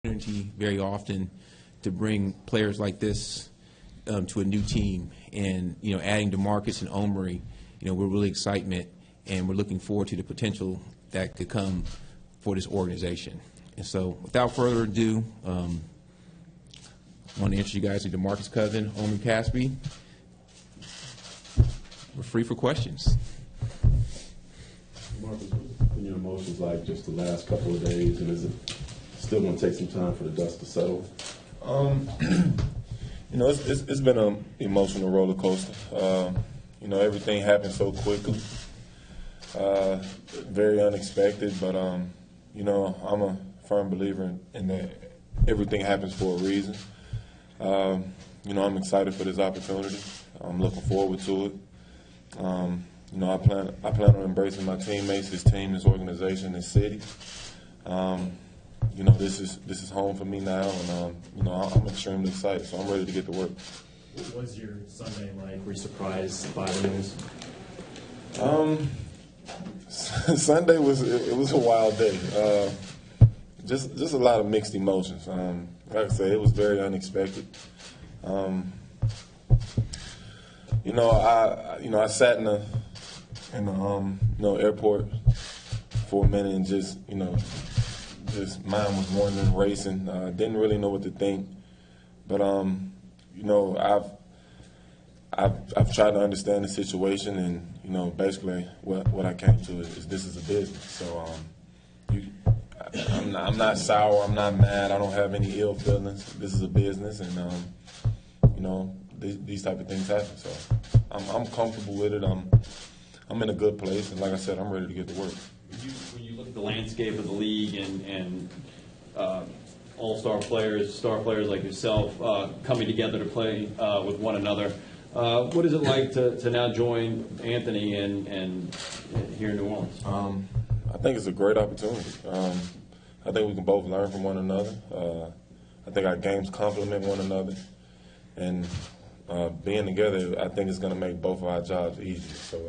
opportunity very often to bring players like this to a new team, and adding DeMarcus and Omri, we're really excited, and we're looking forward to the potential that could come for this organization. And so, without further ado, I want to introduce you guys to DeMarcus' cousin, Omri Caspi. We're free for questions. DeMarcus, what's been your emotions like just the last couple of days, and is it still going to take some time for the dust to settle? It's been an emotional roller coaster. Everything happened so quickly, very unexpected. But I'm a firm believer in that everything happens for a reason. I'm excited for this opportunity. I'm looking forward to it. I plan on embracing my teammates, this team, this organization, this city. This is home for me now, and I'm extremely excited. So I'm ready to get to work. What was your Sunday like? Were you surprised by the news? Sunday was a wild day. Just a lot of mixed emotions. Like I said, it was very unexpected. I sat in the airport for a minute and just mind was wandering, racing. Didn't really know what to think, but I've tried to understand the situation, and basically what I came to is this is a business. So I'm not sour, I'm not mad, I don't have any ill feelings. This is a business, and these type of things happen. So I'm comfortable with it. I'm in a good place, and like I said, I'm ready to get to work. When you look at the landscape of the league and all-star players, star players like yourself coming together to play with one another, what is it like to now join Anthony and here in New Orleans? I think it's a great opportunity. I think we can both learn from one another. I think our games complement one another, and being together, I think it's going to make both of our jobs easier. So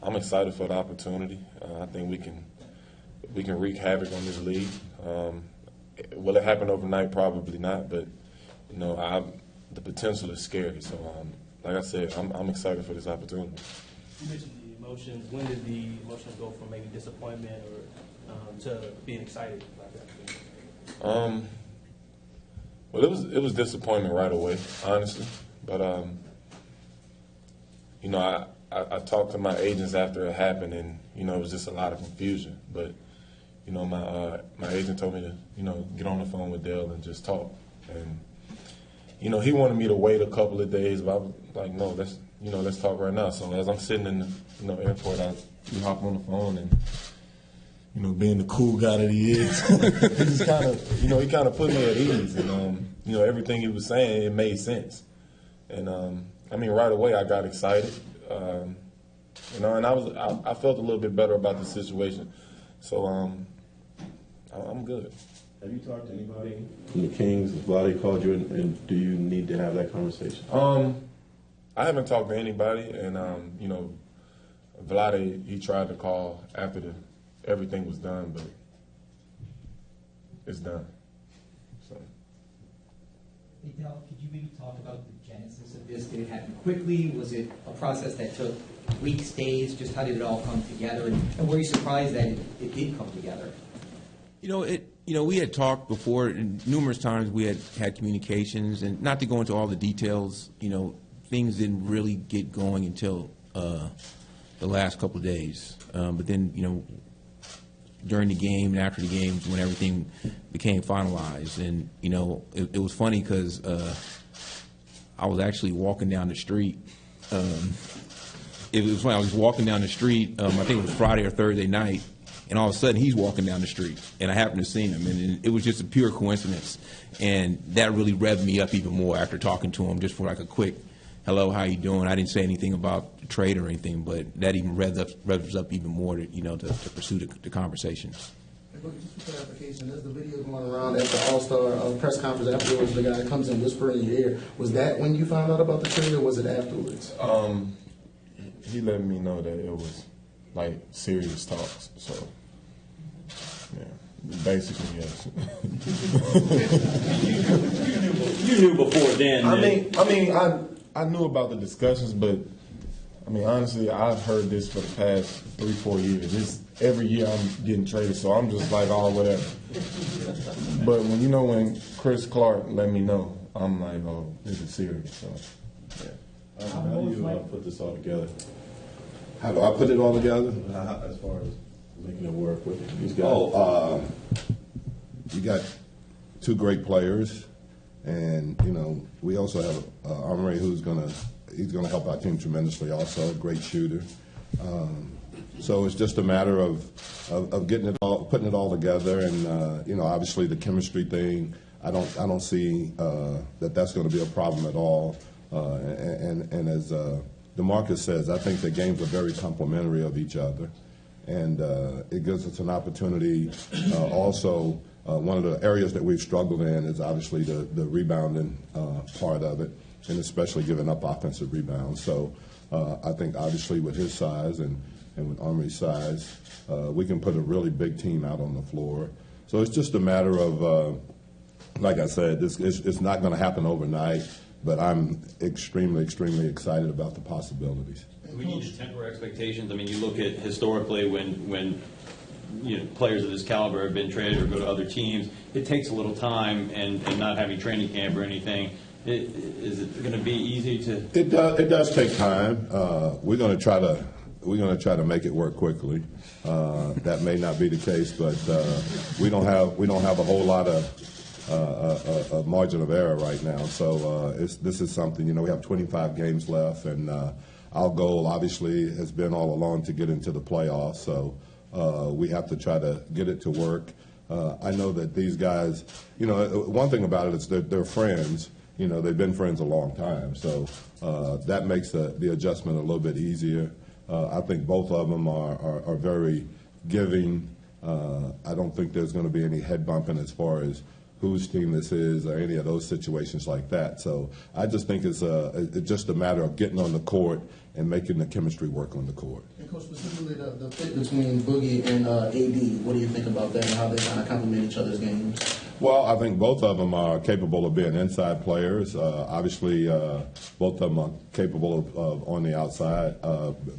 I'm excited for the opportunity. I think we can wreak havoc on this league. Will it happen overnight? Probably not, but the potential is scary. So like I said, I'm excited for this opportunity. You mentioned the emotions. When did the emotions go from maybe disappointment or to being excited about that? Well, it was disappointment right away, honestly. But I talked to my agents after it happened, and it was just a lot of confusion. But my agent told me to get on the phone with Dale and just talk. And he wanted me to wait a couple of days, but I was like, no, let's talk right now. So as I'm sitting in the airport, we hop on the phone, and being the cool guy that he is, he just kind of he kind of put me at ease, and everything he was saying, it made sense. And right away I got excited, and I felt a little bit better about the situation. So I'm good. Have you talked to anybody from the Kings? Has Vlade called you, and do you need to have that conversation? I haven't talked to anybody, and Vlade, he tried to call after everything was done, but it's done. So. Hey, Del, could you maybe talk about the genesis of this? Did it happen quickly? Was it a process that took weeks, days? Just how did it all come together? And were you surprised that it did come together? We had talked before, and numerous times we had communications, and not to go into all the details, things didn't really get going until the last couple of days. But then, during the game and after the games, when everything became finalized, and it was funny because I was actually walking down the street. It was funny. I was walking down the street. I think it was Friday or Thursday night. And all of a sudden, he's walking down the street, and I happened to see him, and it was just a pure coincidence, and that really revved me up even more after talking to him, just for like a quick, hello, how you doing? I didn't say anything about the trade or anything, but that even revs up even more to to pursue the conversation. Just for clarification, there's the video going around at the All-Star press conference afterwards. The guy comes in whispering in your ear. Was that when you found out about the trade, or was it afterwards? He let me know that it was like serious talks. So, yeah. Basically, yes. You knew before then. I knew about the discussions, but I mean, honestly, I've heard this for the past 3-4 years. Every year I'm getting traded, so I'm just like, oh, whatever. But when Chris Clark let me know, I'm like, oh, this is serious. So, yeah. How do you put this all together? How do I put it all together? As far as making it work with these guys? You got two great players, and we also have Omri who's he's gonna help our team tremendously. Also, a great shooter. So it's just a matter of getting it all, putting it all together, and obviously the chemistry thing. I don't see that's going to be a problem at all. And as DeMarcus says, I think the games are very complementary of each other, and it gives us an opportunity. Also, one of the areas that we've struggled in is obviously the rebounding part of it, and especially giving up offensive rebounds. So I think obviously with his size and with Omri's size, we can put a really big team out on the floor. So it's just a matter of, like I said, it's not going to happen overnight, but I'm extremely, extremely excited about the possibilities. We need to temper expectations. I mean, you look at historically when players of this caliber have been traded or go to other teams, it takes a little time, and not having training camp or anything. Is it going to be easy to? It does take time. We're going to try to make it work quickly. That may not be the case, but we don't have a whole lot of margin of error right now. So this is something. We have 25 games left, and our goal obviously has been all along to get into the playoffs. So we have to try to get it to work. I know that these guys. One thing about it is they're friends. They've been friends a long time, so that makes the adjustment a little bit easier. I think both of them are very giving. I don't think there's going to be any head bumping as far as whose team this is or any of those situations like that. So I just think it's just a matter of getting on the court and making the chemistry work on the court. And Coach, specifically the fit between Boogie and AD, what do you think about that and how they kind of complement each other's games? Well, I think both of them are capable of being inside players. Obviously, both of them are capable of on the outside,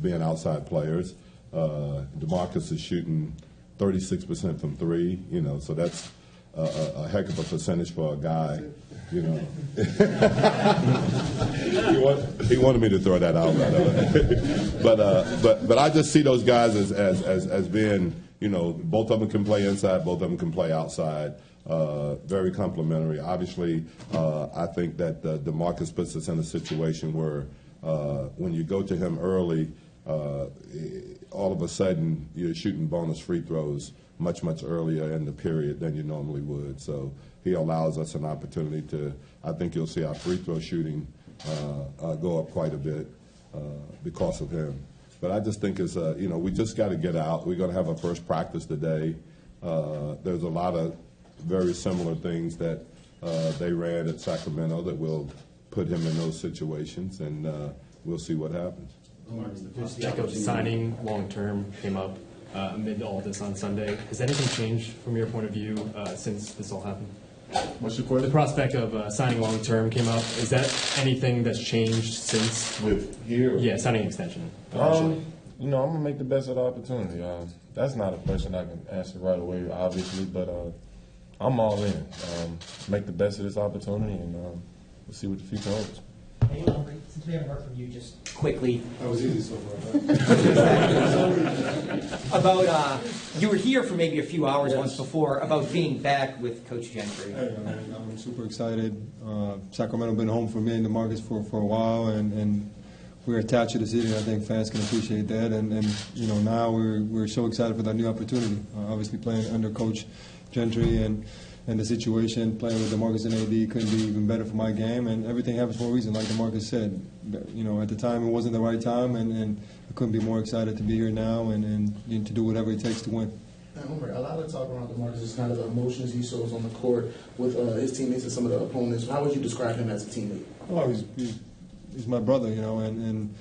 being outside players. DeMarcus is shooting 36% from three, so that's a heck of a percentage for a guy, He wanted me to throw that out, but I just see those guys as being, both of them can play inside, both of them can play outside. Very complimentary. Obviously, I think that DeMarcus puts us in a situation where when you go to him early, all of a sudden you're shooting bonus free throws much earlier in the period than you normally would. So he allows us an opportunity to. I think you'll see our free throw shooting go up quite a bit because of him. But I just think it's we just got to get out. We're going to have a first practice today. There's a lot of very similar things that they ran at Sacramento that will put him in those situations, and we'll see what happens. The prospect of signing long-term came up amid all this on Sunday. Has anything changed from your point of view since this all happened? What's your question? The prospect of signing long-term came up. Is that anything that's changed since? With here? Yeah, signing extension. I'm going to make the best of the opportunity. That's not a question I can answer right away, obviously, but I'm all in. Make the best of this opportunity, and we'll see what the future holds. Hey, Omri, since we haven't heard from you, just quickly. That was easy so far. About, you were here for maybe a few hours once before, about being back with Coach Gentry. Hey, I'm super excited. Sacramento been home for me and DeMarcus for a while, and we're attached to the city. I think fans can appreciate that, and now we're so excited for that new opportunity. Obviously playing under Coach Gentry and the situation, playing with DeMarcus and AD couldn't be even better for my game, and everything happens for a reason, like DeMarcus said. At the time it wasn't the right time, and I couldn't be more excited to be here now and to do whatever it takes to win. Omri, a lot of talk around DeMarcus is kind of the emotions he shows on the court with his teammates and some of the opponents. How would you describe him as a teammate? Oh, he's my brother, and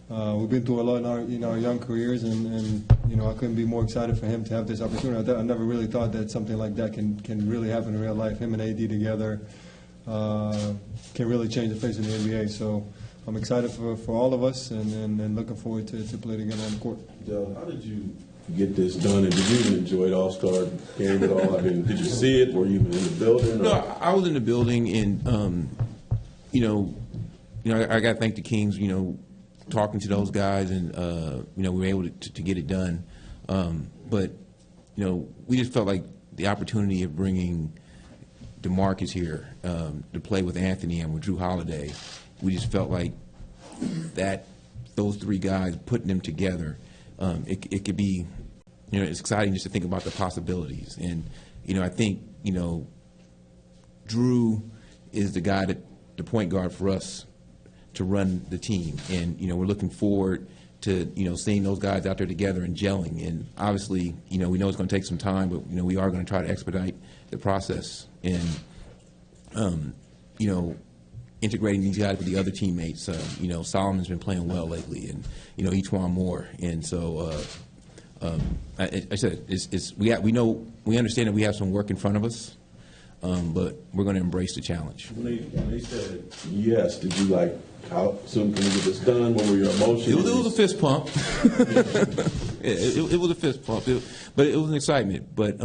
we've been through a lot in our young careers, and I couldn't be more excited for him to have this opportunity. I never really thought that something like that can really happen in real life. Him and AD together can really change the face of the NBA. So I'm excited for all of us and looking forward to play together on the court. Del, how did you get this done, and did you even enjoy the All-Star game at all? I mean, did you see it? Were you in the building? Or? No, I was in the building, and I got to thank the Kings. Talking to those guys, and we were able to get it done. But we just felt like the opportunity of bringing DeMarcus here to play with Anthony and with Drew Holiday. We just felt like that those three guys, putting them together, it could be, it's exciting just to think about the possibilities. And I think Drew is the guy the point guard for us to run the team, and we're looking forward to seeing those guys out there together and gelling. And obviously, we know it's going to take some time, but we are going to try to expedite the process and integrating these guys with the other teammates. Solomon's been playing well lately, and E'Twaun Moore. And so, I said, we understand that we have some work in front of us, but we're going to embrace the challenge. When they said yes, did you how soon can we get this done? What were your emotions? It was a fist pump. it was a fist pump, but it was an excitement. But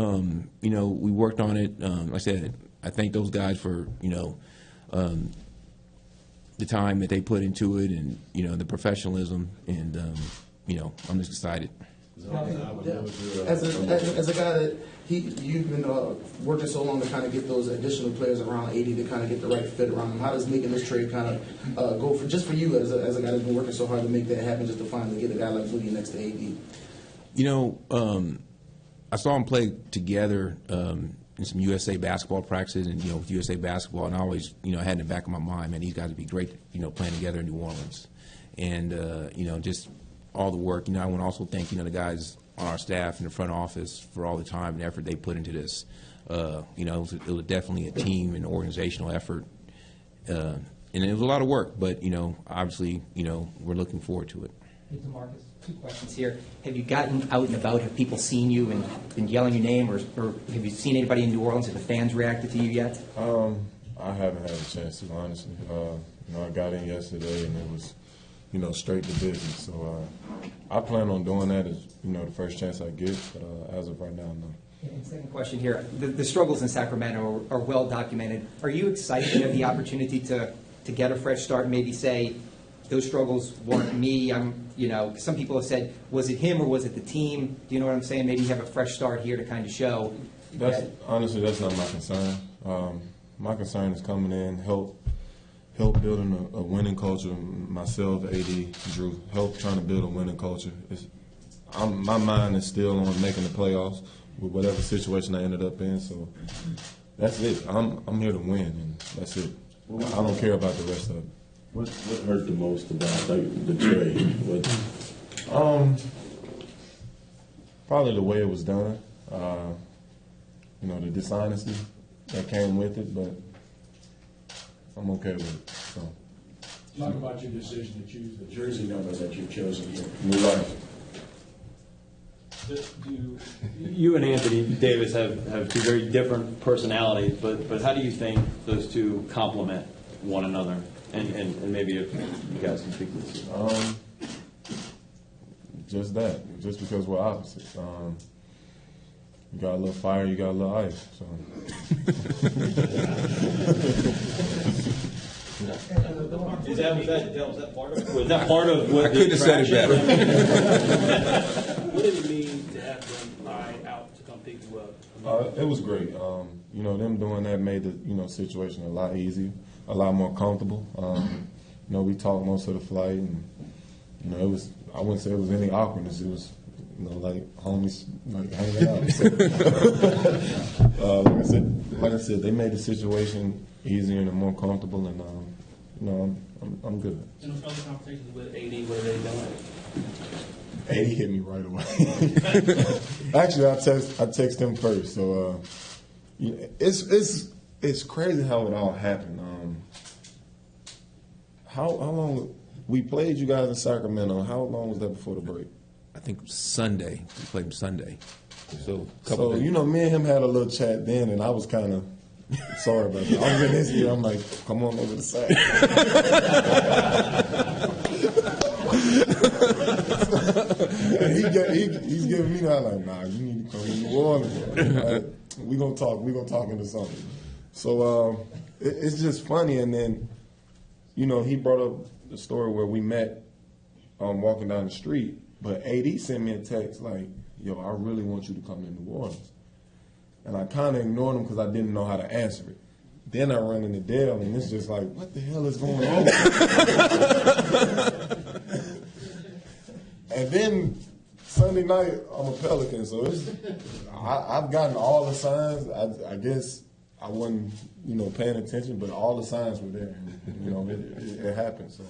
we worked on it. Like I said, I thank those guys for the time that they put into it, and the professionalism, and I'm just excited. As a guy that you've been working so long to kind of get those additional players around 80 to kind of get the right fit around them, how does making this trade kind of go for you as a guy that's been working so hard to make that happen, just to finally get a guy like Boogie next to AD? I saw them play together in some USA basketball practices, and with USA basketball, and I always had in the back of my mind, man, these guys would be great, playing together in New Orleans, and just all the work. I want to also thank the guys on our staff in the front office for all the time and effort they put into this. It was definitely a team and organizational effort, and it was a lot of work. But obviously, we're looking forward to it. Hey, DeMarcus, 2 questions here. Have you gotten out and about? Have people seen you and been yelling your name, or have you seen anybody in New Orleans? Have the fans reacted to you yet? I haven't had a chance to, honestly. I got in yesterday, and it was straight to business. So I plan on doing that as the first chance I get. But as of right now, no. And second question here: the struggles in Sacramento are well documented. Are you excited to have the opportunity to get a fresh start and maybe say those struggles weren't me? Some people have said, was it him or was it the team? Do you know what I'm saying? Maybe you have a fresh start here to kind of show. Honestly, that's not my concern. My concern is coming in, help building a winning culture. Myself, AD, Drew, help trying to build a winning culture. My mind is still on making the playoffs with whatever situation I ended up in. So that's it. I'm here to win, and that's it. I don't care about the rest of it. What hurt the most about the trade? Probably the way it was done. The dishonesty that came with it, but I'm okay with it. So. Talk about your decision to choose the jersey number that you've chosen here. New life. You and Anthony Davis have 2 very different personalities, but how do you think those 2 complement one another? And maybe if you guys can speak to this. Just that. Just because we're opposites. You got a little fire, you got a little ice. So. Is that part of it? Was that part of what I couldn't have said it better. What did it mean to have them fly out to come pick you up? It was great. Them doing that made the situation a lot easier, a lot more comfortable. We talked most of the flight, and it was. I wouldn't say it was any awkwardness. It was, like homies, like hanging out. Like I said, they made the situation easier and more comfortable, and I'm good. And those other conversations with AD, what are they doing? AD hit me right away. Actually, I text him first. So it's crazy how it all happened. How long we played you guys in Sacramento? How long was that before the break? I think Sunday. We played him Sunday. So, So, you know, me and him had a little chat then, and I was kind of sorry about that. I was in his ear. I'm like, come on over the side. And he's giving me that, like, nah, you need to come in New Orleans. Right? We gonna talk into something. So it's just funny. And then, you know, he brought up the story where we met walking down the street. But AD sent me a text like, yo, I really want you to come to New Orleans. And I kind of ignored him because I didn't know how to answer it. Then I run into Dale, and it's just like, what the hell is going on? And then Sunday night, I'm a Pelican, so I've gotten all the signs. I guess I wasn't, you know, paying attention, but all the signs were there. And, you know, it happened. So.